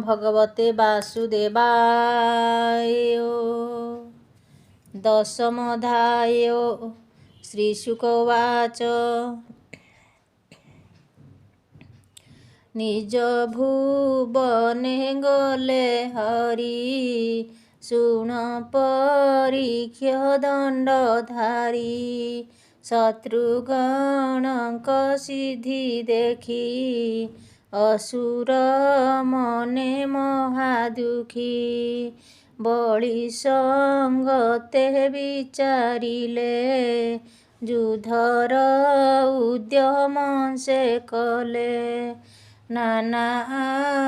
भगवते वासुदेवाय। दशमोऽध्याय। श्रीशुक उवाच। निज भुवने गले हरि शुण परीक्ष्य दण्डधारी। शत्रुगणक सिद्धि देखी असुर मने महादुखी। बलि संगते विचारिले युद्धर उद्यम से कले। नाना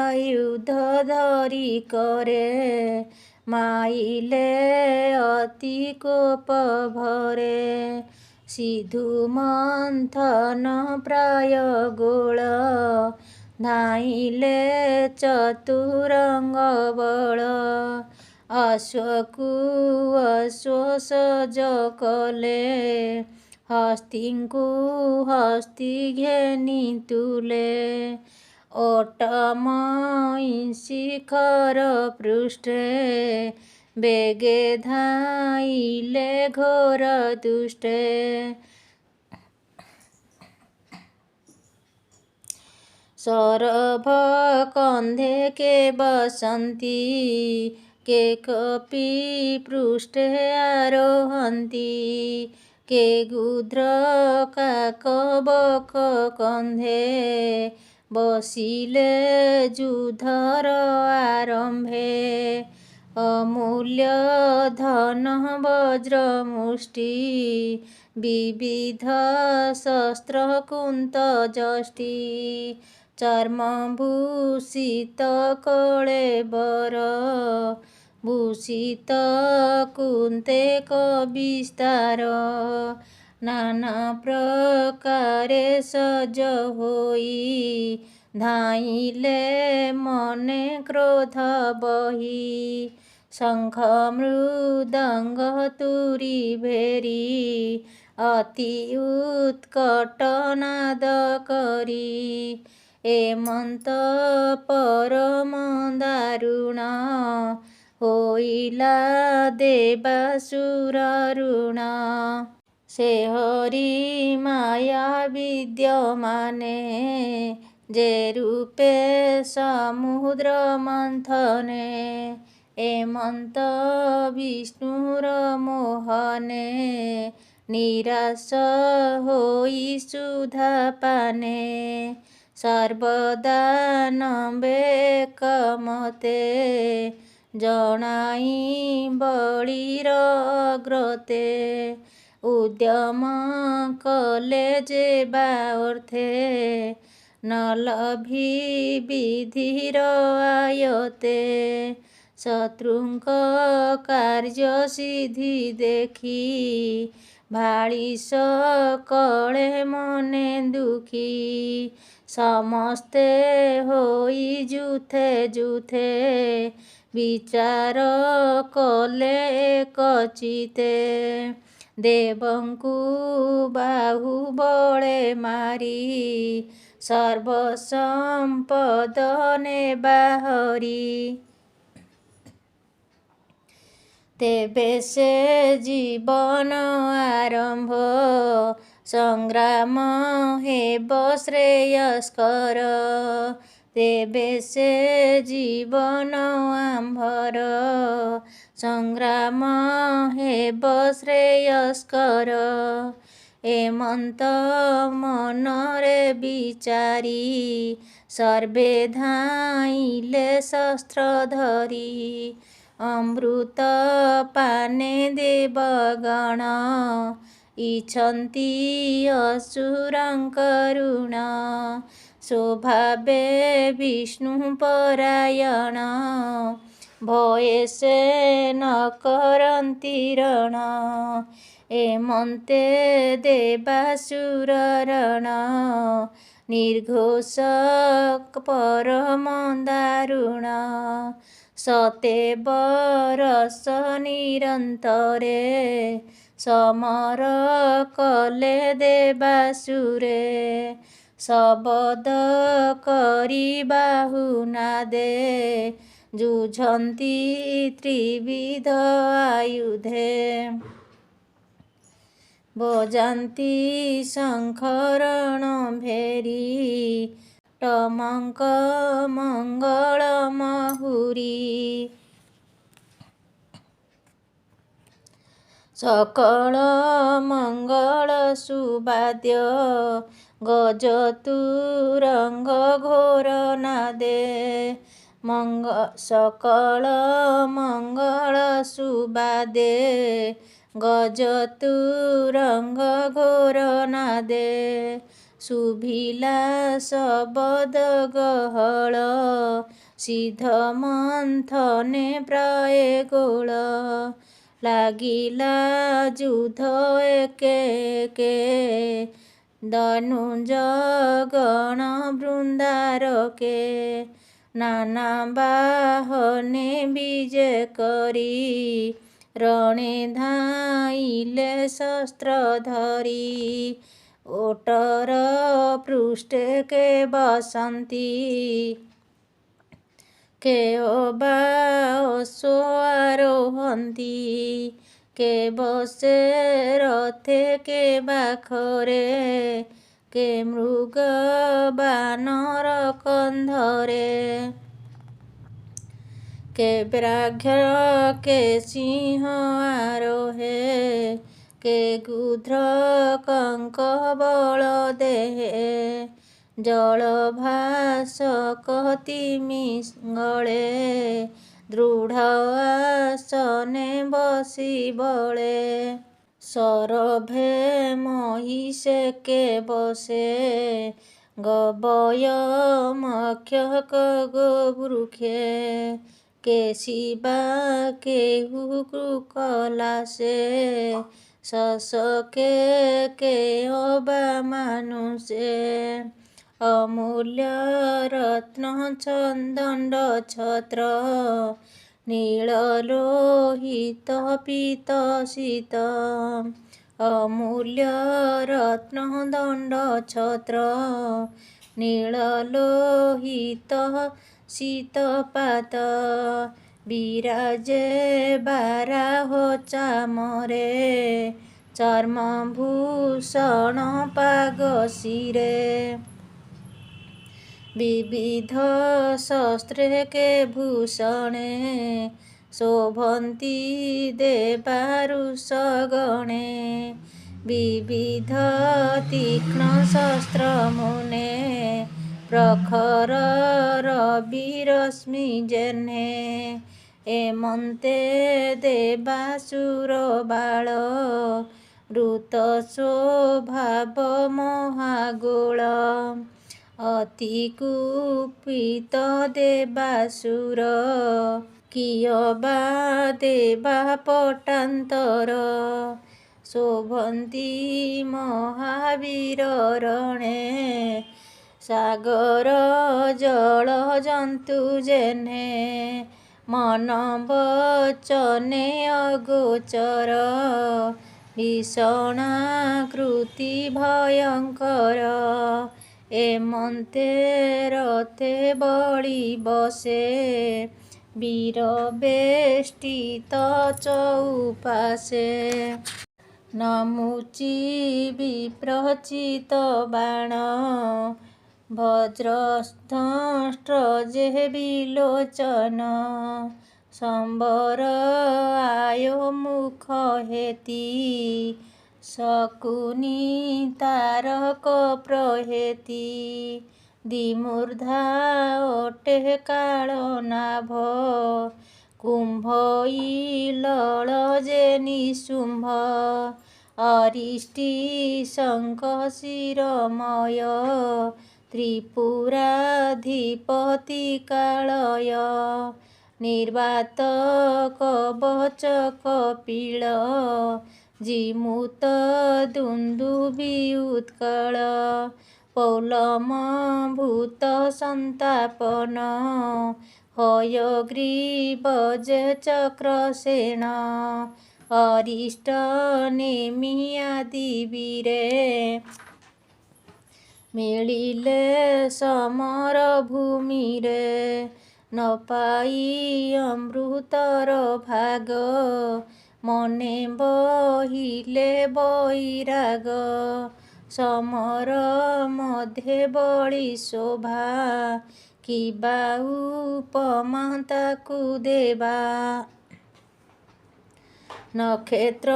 आयुध धरि करे माइले अति कोप भरे। सिधु मंथन प्राय गोल धाइले चतुरंग बल। अश्वकु अश्व सज कले हस्तिंकु हस्ति घेनी तुले। ओटमयी शिखर पृष्ठे बेगे धाइले घोर दुष्टे। शरभ कंधे के बसंती के कपि पृष्ठे आरोहन्ति। के गूध्र काक बक कंधे बसिले युद्धर आरंभे। अमूल्य धन वज्र मुष्टि विविध शस्त्र कुंत जष्टि। चर्मभूषित कळेबर भूषित कुंते विस्तार। नाना प्रकारे सज होई धाइले मने क्रोध बही। शंख मृदंग तुरी भेरी अति उत्कट नाद करी। एमंत परम दारुण होइला देवासुर ऋण। से हरि माया विद्यमाने जे रूपे समुद्र मंथने। एमंत विष्णुर मोहने निराश होई सुधा पाने। सर्वदानवे कमते जनाई बलिर अग्रते। उद्यम कले जे बावर्थे न लभी विधिर आयते। शत्रुंक कार्य सिद्धि देखी भाଳି सकले मने दुखी। समस्ते होई जुथे जुथे विचार कले एकचिते। देवंकु बाहुबले मारी सर्वसंपद नेबा हरि। तेबे से जीवन आरंभ संग्राम हेब श्रेयस्कर। तेबे से जीवन आंभर संग्राम हेब श्रेयस्कर। एमंत मनरे विचारी सर्वे धाइले शस्त्र धरी। अमृत पाने देवगण इच्छन्ति असुरं स्वभावे विष्णु परायण भये से न करन्ति रण। एमन्ते देवासुर रण निर्घोष परम दारुण। सते बरस निरंतरे समर कले देवासुरे। ଶବଦ କରି ବାହୁନାଦେ ଯୁଝନ୍ତି ତ୍ରିବିଧ ଆୟୁଧେ ବଜାନ୍ତି ଶଙ୍ଖରଣ ଭେରି ଟମଙ୍କ ମଙ୍ଗଳ ମହୁରୀ ସକଳ ମଙ୍ଗଳ ସୁବାଦ୍ୟ ଗଜତୁରଙ୍ଗ ଘୋର ନାଦେ ସକଳ ମଙ୍ଗଳ ସୁବାଦେ ଗଜତୁରଙ୍ଗ ଘୋର ନାଦେ ଶୁଭିଲା ଶବଦ ଗହଳ ସିଦ୍ଧ ମନ୍ଥନେ ପ୍ରାୟ ଗୋଳ ଲାଗିଲା ଯୁଦ୍ଧ ଏକେ ଏକେ ଧନୁଞ୍ଜ ଗଣ ବୃନ୍ଦାରକେ ନାନା ବାହନେ ବିଜେ କରି ରଣେ ଧାଇଲେ ଶସ୍ତ୍ର ଧରି ଓଟର ପୃଷ୍ଠେ କେ ବସନ୍ତି କେ ଅବା ଅଶ୍ୱ ଆରୋହନ୍ତି କେ ବସେ ରଥେ କେ ବାଖରେ କେ ମୃଗ ବାନର କନ୍ଧରେ କେ ବ୍ୟାଘ୍ର କେ ସିଂହ ଆରୋହେ କେ ଗୃଧ୍ର କଙ୍କ ବଳ ଦେହେ ଜଳଭାସକ ତିମିଙ୍ଗଳେ ଦୃଢ଼ ଆସନେ ବସି ବଳେ ସରଭେ ମହିଷେ କେ ବସେ ଗବୟ ମକ୍ଷକ ଗୋବୃକ୍ଷେ କେ ଶିବା କେହୁ କଲାସେ ଶଶକେ କେ ଅବା ମାନୁଷେ ଅମୂଲ୍ୟ ରତ୍ନ ଦଣ୍ଡ ଛତ୍ର ନୀଳ ଲୋହିତ ପୀତ ଶୀତ ଅମୂଲ୍ୟ ରତ୍ନ ଦଣ୍ଡ ଛତ୍ର ନୀଳ ଲୋହିତ ଶୀତ ପାତ ବିରାଜେ ବାରାହ ଚାମରେ ଚର୍ମ ଭୂଷଣ ପାଗ ଶିରେ ବିବିଧ ଶସ୍ତ୍ରେ କେ ଭୂଷଣେ ଶୋଭନ୍ତି ଦେବାରୁଷ ଗଣେ ବିବିଧ ତୀକ୍ଷ୍ଣ ଶସ୍ତ୍ର ମୁନେ ପ୍ରଖର ରବି ରଶ୍ମି ଜେହ୍ନେ ଏମନ୍ତେ ଦେବାସୁର ବାଳ ବୃତ ସ୍ୱଭାବ ମହାଗୋଳ ଅତି କୁପିତ ଦେବାସୁର କିୟବା ଦେବା ପଟାନ୍ତର ଶୋଭନ୍ତି ମହାବୀର ରଣେ ସାଗର ଜଳ ଜନ୍ତୁ ଜେହ୍ନେ ମନ ବଚନେ ଅଗୋଚର ଭୀଷଣାକୃତି ଭୟଙ୍କର ଏମନ୍ତେ ରଥେ ବଳି ବସେ ବୀର ବେଷ୍ଟିତ ଚଉପାଶେ ନମୁଚି ବିପ୍ରଚିତ ବାଣ ବଜ୍ରଦଂଷ୍ଟ୍ର ଯେ ବିଲୋଚନ ସମ୍ବର ଆୟୋ ମୁଖ ହେତି ଶକୁନି ତାରକ ପ୍ରହେତି ଦ୍ୱିମୂର୍ଧା ଅଟେ କାଳ ନାଭ କୁମ୍ଭ ଇଲଳ ଯେ ନିଶୁମ୍ଭ ଅରିଷ୍ଟି ଶଙ୍ଖ ଶିରମୟ ତ୍ରିପୁରାଧିପତି କାଳୟ ନିର୍ବାତ କବଚ କପିଳ ଜିମୁତ ଦୁନ୍ଦୁଭି ଉତ୍କଳ ପୌଲମ ଭୂତ ସନ୍ତାପନ ହୟଗ୍ରୀବ ଯେ ଚକ୍ରସେନ ଅରିଷ୍ଟ ନେମି ଆଦି ବୀରେ ମିଳିଲେ ସମର ଭୂମିରେ ନ ପାଇ ଅମୃତର ଭାଗ ମନେ ବହିଲେ ବୈରାଗ ସମର ମଧ୍ୟେ ବଳି ଶୋଭା କିବା ଉପମା ତାକୁ ଦେବା ନକ୍ଷତ୍ର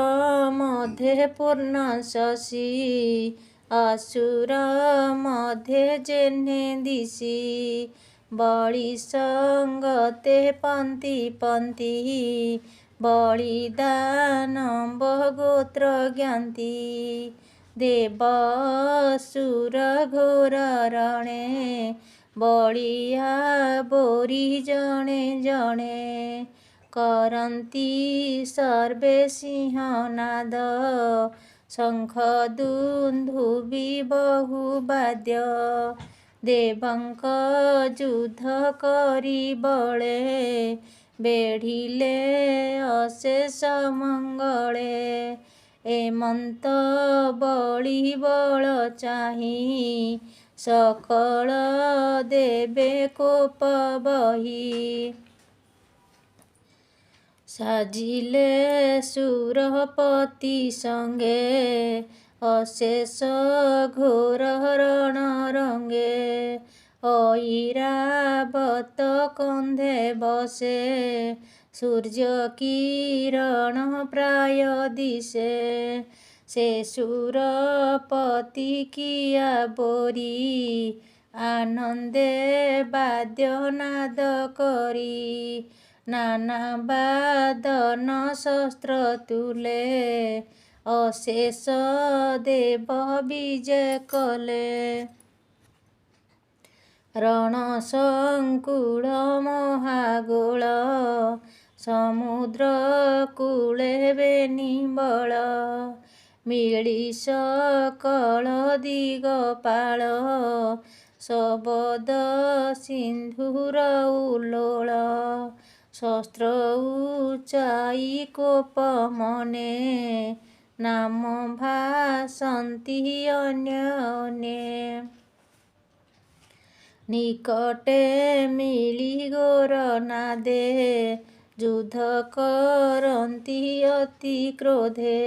ମଧ୍ୟେ ପୂର୍ଣ୍ଣ ଶଶୀ ଅସୁର ମଧ୍ୟେ ଯେହ୍ନେ ଦିଶି ବଳି ସଙ୍ଗତେ ପନ୍ତି ପନ୍ତି ବଳିଦାନବ ଗୋତ୍ର ଜ୍ଞାନ୍ତି ଦେବ ଅସୁର ଘୋର ରଣେ ବଳିଆ ବୋରି ଜଣେ ଜଣେ କରନ୍ତି ସର୍ବେ ସିଂହନାଦ ଶଙ୍ଖ ଦୁନ୍ଦୁଭି ବହୁ ବାଦ୍ୟ ଦେବଙ୍କ ଯୁଦ୍ଧ କରି ବଳେ ବେଢ଼ିଲେ ଅଶେଷ ମଙ୍ଗଳେ ଏମନ୍ତ ବଳି ବଳ ଚାହିଁ ସକଳ ଦେବେ କୋପ ବହି ସାଜିଲେ ସୁରପତି ସଙ୍ଗେ ଅଶେଷ ଘୋର ରଣ ରଙ୍ଗେ ଐରାବତ କନ୍ଧେ ବସେ ସୂର୍ଯ୍ୟ କିରଣ ପ୍ରାୟ ଦିଶେ ସେ ସୁରପତି କିଆ ବୋରି ଆନନ୍ଦେ ବାଦ୍ୟ ନାଦ କରି ନାନା ବାଦନ ଶସ୍ତ୍ର ତୁଲେ ଅଶେଷ ଦେବ ବିଜେ କଲେ ରଣସଙ୍କୁଳ ମହାଗୋଳ ସମୁଦ୍ର କୂଳେ ବେନିବଳ ମିଳି ସକଳ ଦିଗପାଳ ଶବଦ ସିନ୍ଧୁର ଉଲ୍ଲୋଳ ଶସ୍ତ୍ର ଉଚାଇ କୋପ ମନେ ନାମ ଭାସନ୍ତି ଅନ୍ୟ ଅନ୍ୟେ ନିକଟେ ମିଳି ଘୋର ନାଦେ ଯୁଦ୍ଧ କରନ୍ତି ଅତି କ୍ରୋଧେ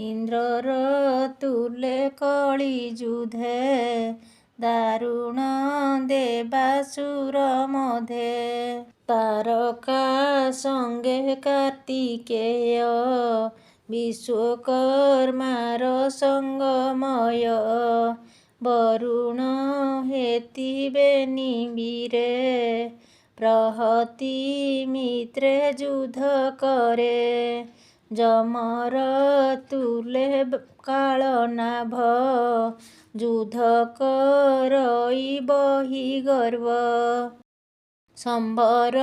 ଇନ୍ଦ୍ରର ତୁଲେ କଳି ଯୁଧେ ଦାରୁଣ ଦେବାସୁର ମଧ୍ୟେ ତାରକା ସଙ୍ଗେ କାର୍ତ୍ତିକେୟ ବିଶ୍ୱକର୍ମାର ସଙ୍ଗମୟ ବରୁଣ ହେତିବେ ନିବିରେ ପ୍ରହତି ମିତ୍ରେ ଯୁଦ୍ଧ କରେ ଯମର ତୁଲେ କାଳନାଭ ଯୁଦ୍ଧ କରଇ ବହି ଗର୍ବ ସମ୍ବର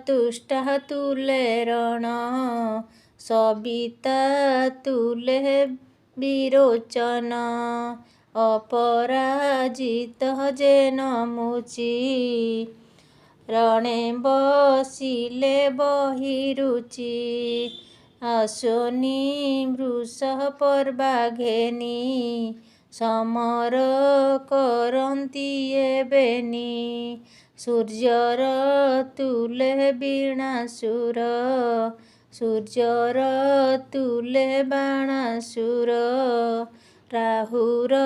ତୁଷ୍ଟା ତୁଲେ ରଣ ସବିତା ତୁଲେ ବିରୋଚନ ଅପରାଜିତ ଯେ ନମୁଚି ରଣେ ବସିଲେ ବହି ରୁଚି ଆଶ୍ୱିନୀ ବୃଷ ପର୍ବା ଘେନି ସମର କରନ୍ତି ଏବେନି ସୂର୍ଯ୍ୟର ତୁଲେ ବୀଣାସୁର ସୂର୍ଯ୍ୟର ତୁଲେ ବାଣାସୁର ରାହୁର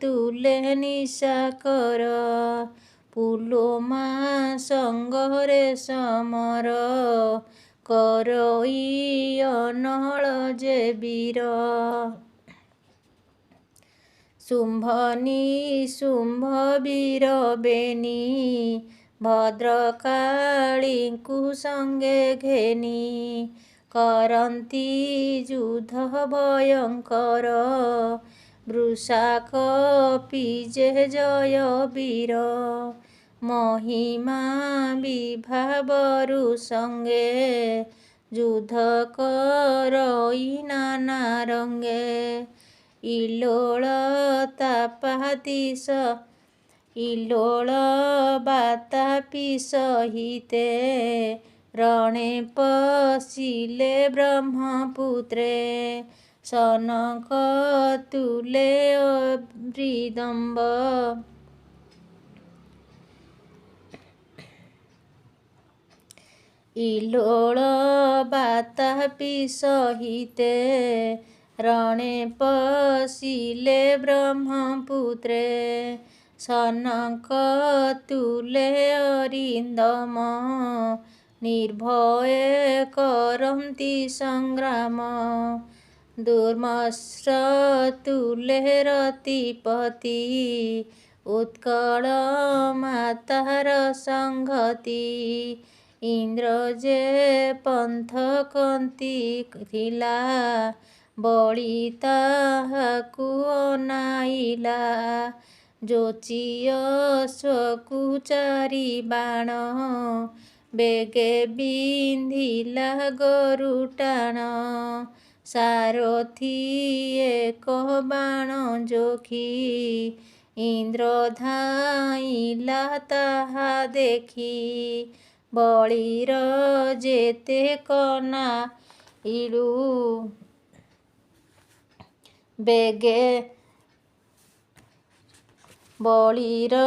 ତୁଲେ ନିଶାକର ପୁଲୋମା ସଙ୍ଗରେ ସମର କରଇ ଅନଳ ଯେ ବୀର ଶୁମ୍ଭ ନିଶୁମ୍ଭ ବୀର ବେନି ଭଦ୍ରକାଳୀଙ୍କୁ ସଙ୍ଗେ ଘେନି କରନ୍ତି ଯୁଦ୍ଧ ଭୟଙ୍କର ବୃଷା କପି ଜୟ ବୀର ମହିମା ବିଭାବରୁ ସଙ୍ଗେ ଯୁଦ୍ଧ କରଇ ନାନା ରଙ୍ଗେ ଇଲୋଳ ତାପାତିଶ ଇଲୋଳ ବାତାପି ସହିତେ ରଣେ ପଶିଲେ ବ୍ରହ୍ମପୁତ୍ରେ ସନକ ତୁଲେ ଅବ୍ରିଦମ୍ବ। ଇଲୋଳ ବାତାପି ସହିତେ ରଣେ ପଶିଲେ ବ୍ରହ୍ମପୁତ୍ରେ। ସନକ ତୁଲେ ଅରିନ୍ଦମ ନିର୍ଭୟେ କରନ୍ତି ସଂଗ୍ରାମ। ଦୁର୍ମଶ୍ର ତୁଲେ ରତିପତି ଉତ୍କଳ ମାତାର ସଂଗତି। ଇନ୍ଦ୍ର ଯେ ପନ୍ଥ କନ୍ତି ଥିଲା ବଳି ତାହାକୁ ଅନାଇଲା। ଯୋଚିୟ ସ୍ୱକୁ ଚାରି ବାଣ ବେଗେ ବିନ୍ଧିଲା ଗରୁଟାଣ। ସାରଥି ଏକ ବାଣ ଯୋଖି ଇନ୍ଦ୍ର ଧାଇଁଲା ତାହା ଦେଖି। ବଳିର ଯେତେ କନାଇଲୁ ବେଗେ ବଳିର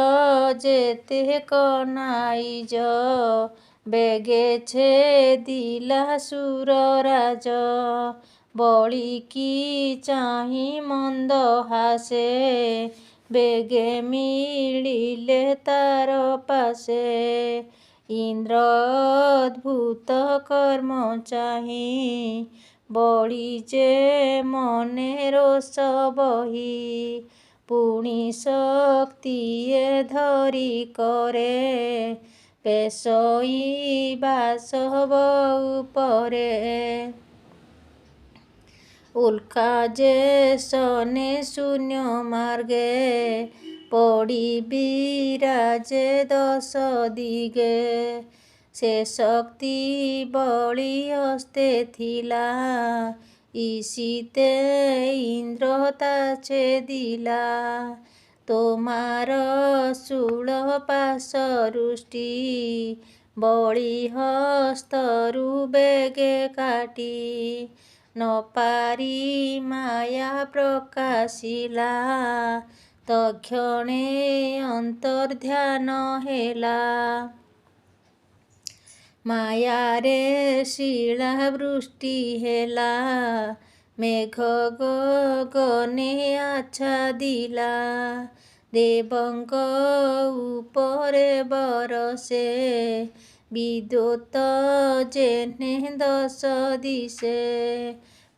ଯେତେ କନାଇଜ ବେଗେ ଛେଦିଲା ସୁରରାଜ। ବଳିକି ଚାହିଁ ମନ୍ଦହାସେ ବେଗେ ମିଳିଲେ ତାର ପାଶେ। ଇନ୍ଦ୍ର ଅଦ୍ଭୁତ କର୍ମ ଚାହିଁ ବଳି ଯେ ମନେ ରୋଷ ବହି। ପୁଣି ଶକ୍ତିଏ ଧରି କରେ ପେଶଇ ବାସବ ଉପରେ। ଉଲ୍କା ଯେ ଶନେ ଶୂନ୍ୟ ମାର୍ଗେ ପଡ଼ି ବିରାଜେ ଦଶ ଦିଗେ। ସେ ଶକ୍ତି ବଳି ହସ୍ତେ ଥିଲା ଇସିତେ ଇନ୍ଦ୍ର ତା ଛେଦିଲା। ତୋମାର ଶୂଳ ପାଶ ରୁଷ୍ଟି ବଳି ହସ୍ତରୁ ବେଗେ କାଟି। ନ ପାରି ମାୟା ପ୍ରକାଶିଲା ତକ୍ଷଣେ ଅନ୍ତର୍ଧ୍ୟାନ ହେଲା। ମାୟାରେ ଶିଳା ବୃଷ୍ଟି ହେଲା ମେଘ ଗଗନେ ଆଚ୍ଛାଦିଲା। ଦେବଙ୍କ ଉପରେ ବରଷେ ବିଦ୍ୟୁତ ଯେହ୍ନେ ଦଶ ଦିଶେ।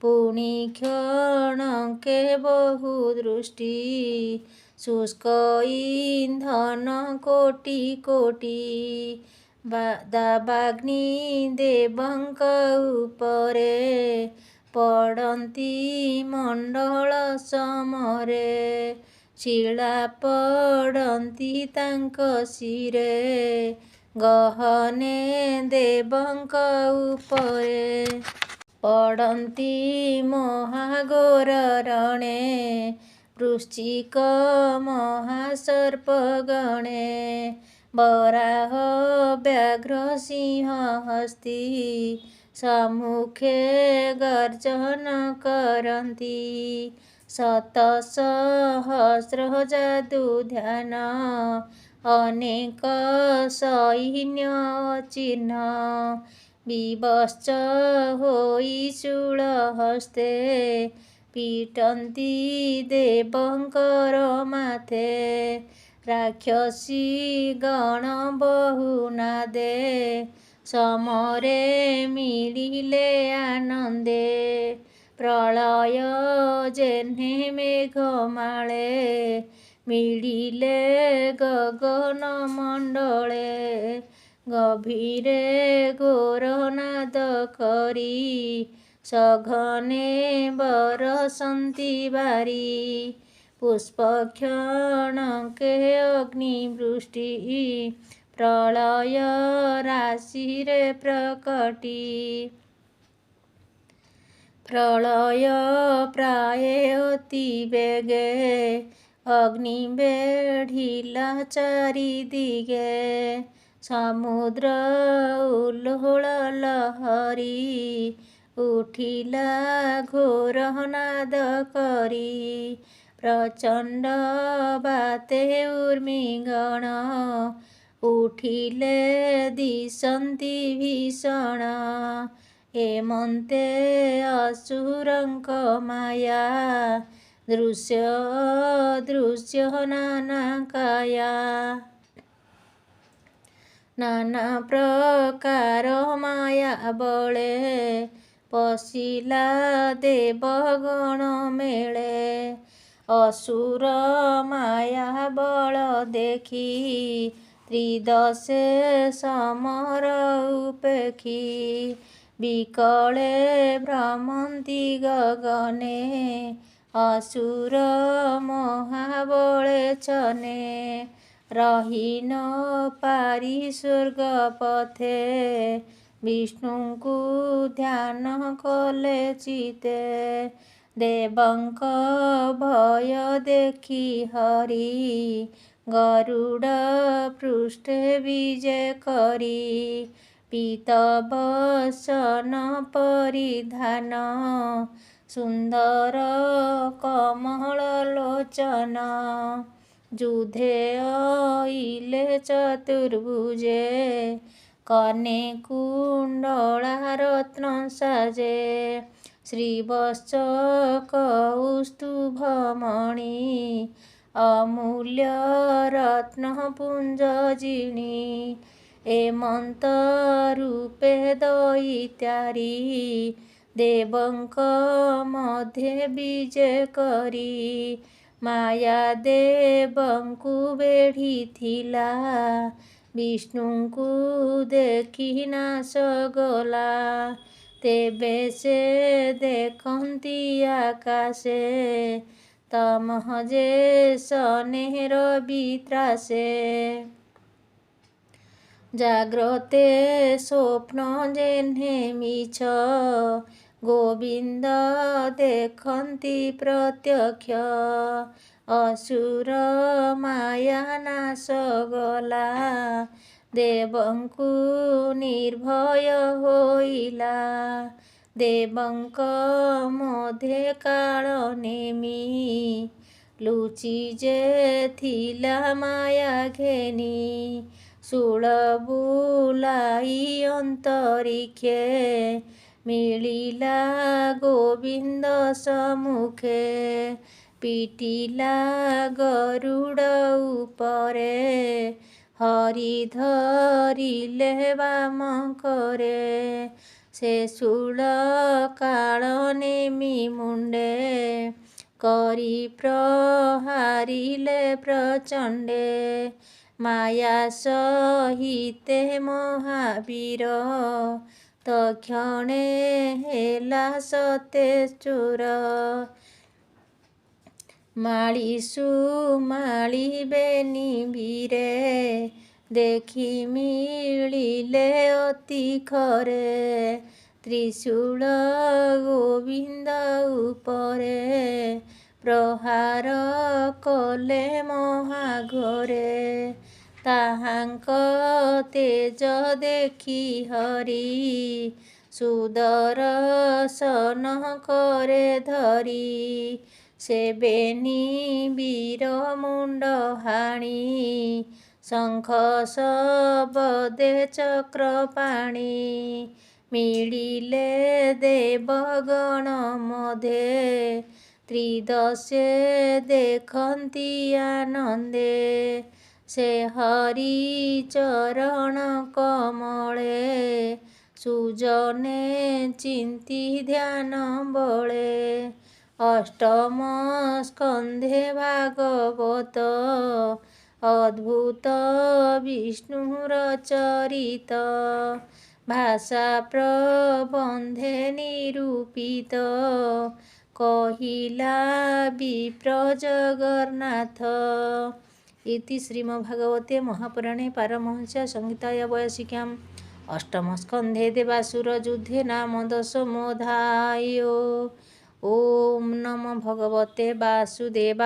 ପୁଣି କ୍ଷଣକେ ବହୁ ଦୃଷ୍ଟି ଶୁଷ୍କ ଇନ୍ଧନ କୋଟି କୋଟି। ଦାବାଗ୍ନି ଦେବଙ୍କ ଉପରେ ପଡ଼ନ୍ତି ମଣ୍ଡଳ ସମରେ। ଶିଳା ପଡ଼ନ୍ତି ତାଙ୍କ ଶିରେ ଗହନେ ଦେବଙ୍କ ଉପରେ। ପଡ଼ନ୍ତି ମହାଘୋର ରଣେ ବୃଶ୍ଚିକ ମହାସର୍ପ ଗଣେ। ବରାହ ବ୍ୟାଘ୍ର ସିଂହ ହସ୍ତୀ ସମ୍ମୁଖେ ଗର୍ଜନ କରନ୍ତି। ଶତ ସହସ୍ର ଯାଦୁ ଧ୍ୟାନ ଅନେକ ସୈନ୍ୟ ଅଚିହ୍ନ। ବିବଶ୍ଚ ହୋଇ ଶୂଳ ହସ୍ତେ ପିଟନ୍ତି ଦେବଙ୍କର ମାଥେ। ରାକ୍ଷସୀ ଗଣ ବହୁ ନାଦେ ସମରେ ମିଳିଲେ ଆନନ୍ଦେ। ପ୍ରଳୟ ଯେହ୍ନେ ମେଘ ମାଳେ ମିଳିଲେ ଗଗନ ମଣ୍ଡଳେ। ଗଭୀରେ ଘୋର ନାଦ କରି ସଘନେ ବରଷନ୍ତି ବାରି। ପୁଷ୍ପ କ୍ଷଣକେ ଅଗ୍ନିବୃଷ୍ଟି ପ୍ରଳୟ ରାଶିରେ ପ୍ରକଟି। ପ୍ରଳୟ ପ୍ରାୟେ ଅତି ବେଗେ ଅଗ୍ନି ବେଢ଼ିଲା ଚାରି ଦିଗେ। ସମୁଦ୍ର ଉଲ୍ଲୋଳ ଲହରୀ ଉଠିଲା ଘୋର ନାଦ କରି। ପ୍ରଚଣ୍ଡ ବାତେ ଉର୍ମିଗଣ ଉଠିଲେ ଦିଶନ୍ତି ଭୀଷଣ। ଏମନ୍ତେ ଅସୁରଙ୍କ ମାୟା ଦୃଶ୍ୟ ଅଦୃଶ୍ୟ ନାନା କାୟା। ନାନା ପ୍ରକାର ମାୟା ବଳେ ପଶିଲା ଦେବଗଣ ମେଳେ। ଅସୁର ମାୟା ବଳ ଦେଖି ତ୍ରିଦଶେ ସମର ଉପେକ୍ଷୀ। ବିକଳେ ଭ୍ରମନ୍ତି ଗଗନେ ଅସୁର ମହାବଳେ ଛନେ। ରହି ନ ପାରି ସ୍ୱର୍ଗ ପଥେ ବିଷ୍ଣୁଙ୍କୁ ଧ୍ୟାନ କଲେ ଚିତେ। ଦେବଙ୍କ ଭୟ ଦେଖି ହରି ଗରୁଡ଼ ପୃଷ୍ଠେ ବିଜେ କରି। ପୀତ ବସନ ପରିଧାନ ସୁନ୍ଦର କମଳ ଲୋଚନ। ଯୁଧେ ଅଇଲେ ଚତୁର୍ଭୁଜେ କର୍ଣ୍ଣେ କୁଣ୍ଡଳା ରତ୍ନ ସାଜେ। ଶ୍ରୀବତ୍ସ କୌସ୍ତୁଭ ମଣି ଅମୂଲ୍ୟ ରତ୍ନ ପୁଞ୍ଜ ଜିଣି। ଏମନ୍ତ ରୂପେ ଦଇତ୍ୟାରି ଦେବଙ୍କ ମଧ୍ୟେ ବିଜେ କରି। ମାୟା ଦେବଙ୍କୁ ବେଢ଼ିଥିଲା ବିଷ୍ଣୁଙ୍କୁ ଦେଖି ନାଶ ଗଲା। ତେବେ ସେ ଦେଖନ୍ତି ଆକାଶେ ତମଃ ଯେ ସନେ ରବି ତ୍ରାସେ। ଜାଗ୍ରତେ ସ୍ୱପ୍ନ ଯେହ୍ନେ ମିଛ ଗୋବିନ୍ଦ ଦେଖନ୍ତି ପ୍ରତ୍ୟକ୍ଷ। ଅସୁର ମାୟା ନାଶ ଗଲା ଦେବଙ୍କୁ ନିର୍ଭୟ ହୋଇଲା। ଦେବଙ୍କ ମଧ୍ୟେ କାଳ ନେମି ଲୁଚି ଯେ ଥିଲା ମାୟା ଘେନି। ଶୂଳ ବୁଲାଇ ଅନ୍ତରିକ୍ଷେ ମିଳିଲା ଗୋବିନ୍ଦ ସମ୍ମୁଖେ। ପିଟିଲା ଗରୁଡ଼ ଉପରେ ହରି ଧରିଲେ ବାମ କରେ। ସେ ଶୂଳ କାଳ ନେମି ମୁଣ୍ଡେ କରି ପ୍ରହାରିଲେ ପ୍ରଚଣ୍ଡେ। ମାୟା ସହିତେ ମହାବୀର ତକ୍ଷଣେ ହେଲା ସତେ ଚୋର। ମାଳି ସୁମାଳି ବେନିଭିରେ ଦେଖି ମିଳିଲେ ଅତି ଖରେ। ତ୍ରିଶୂଳ ଗୋବିନ୍ଦ ଉପରେ ପ୍ରହାର କଲେ ମହାଘୋରେ। ତାହାଙ୍କ ତେଜ ଦେଖି ହରି ସୁଦର୍ଶନ କରେ ଧରି। ସେ ବେନିବୀର ମୁଣ୍ଡ ହାଣି ଶଙ୍ଖ ଶବଦେ ଚକ୍ରପାଣି। ମିଳିଲେ ଦେବଗଣ ମଧ୍ୟେ ତ୍ରିଦଶେ ଦେଖନ୍ତି ଆନନ୍ଦେ। ସେ ହରି ଚରଣ କମଳେ ସୁଜନେ ଚିନ୍ତି ଧ୍ୟାନ ବଳେ। ଅଷ୍ଟମ ସ୍କନ୍ଧେ ଭାଗବତ ଅଦ୍ଭୁତ ବିଷ୍ଣୁର ଚରିତ। ଭାଷା ପ୍ରବନ୍ଧେ ନିରୂପିତ କହିଲା ବିପ୍ର ଜଗନ୍ନାଥ। ଇତି ଶ୍ରୀମଦ୍ଭାଗବତେ ମହାପୁରାଣେ ପାରମହଂସ୍ୟା ସଂହିତାୟା ବୟସିକାୟାଂ ଅଷ୍ଟମସ୍କନ୍ଧେ ଦେବାସୁର ଯୁଦ୍ଧେ ନାମ ଦଶମୋऽଧ୍ୟାୟଃ। ଓಂ ନମୋ ଭଗବତେ ବାସୁଦେବାୟ।